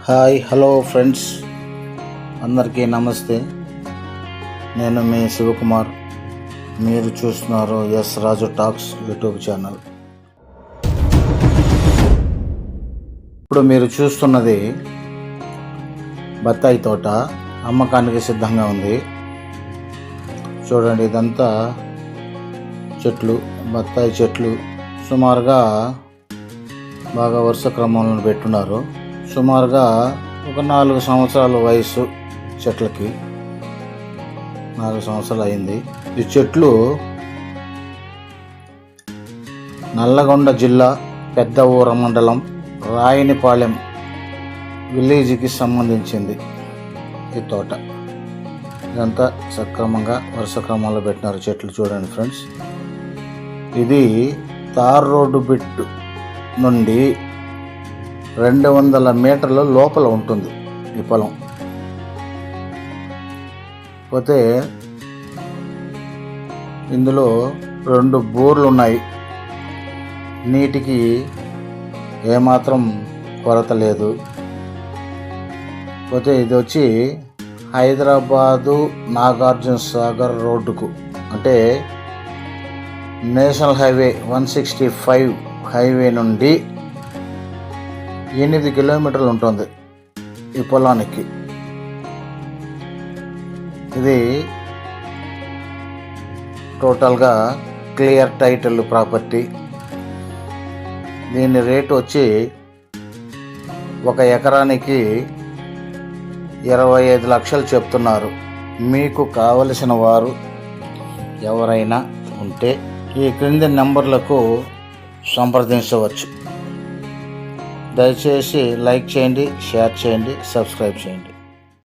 Hi hello friends, అందరికీ నమస్తే. నేను మీ శివకుమార్. మీరు చూస్తున్నారు ఎస్ రాజు టాక్స్ యూట్యూబ్ ఛానల్. ఇప్పుడు మీరు చూస్తున్నది బత్తాయి తోట, అమ్మకానికి సిద్ధంగా ఉంది. చూడండి, ఇదంతా చెట్లు, బత్తాయి చెట్లు. సుమారుగా బాగా వరుస క్రమంలో పెట్టున్నారు. సుమారుగా ఒక 4 సంవత్సరాల వయసు చెట్లకి. 4 సంవత్సరాలు అయింది. ఈ చెట్లు నల్లగొండ జిల్లా పెద్ద ఊర మండలం రాయనిపాలెం విలేజ్కి సంబంధించింది ఈ తోట. ఇదంతా సక్రమంగా వరుస క్రమంలో పెట్టినారు చెట్లు. చూడండి ఫ్రెండ్స్, ఇది తార్ రోడ్డు బిట్ నుండి 200 మీటర్ల లోపల ఉంటుంది ఈ పొలం. పోతే ఇందులో 2 బోర్లు ఉన్నాయి. నీటికి ఏమాత్రం కొరత లేదు. పోతే ఇది వచ్చి హైదరాబాదు నాగార్జున సాగర్ రోడ్డుకు, అంటే నేషనల్ హైవే 165 హైవే నుండి 8 కిలోమీటర్లు ఉంటుంది ఈ పొలానికి. ఇది టోటల్గా క్లియర్ టైటిల్ ప్రాపర్టీ. దీని రేటు వచ్చి 1 ఎకరానికి 25 లక్షలు చెప్తున్నారు. మీకు కావలసిన వారు ఎవరైనా ఉంటే ఈ క్రింది నెంబర్లకు సంప్రదించవచ్చు. దయచేసి లైక్ చేయండి, షేర్ చేయండి, సబ్స్క్రైబ్ చేయండి.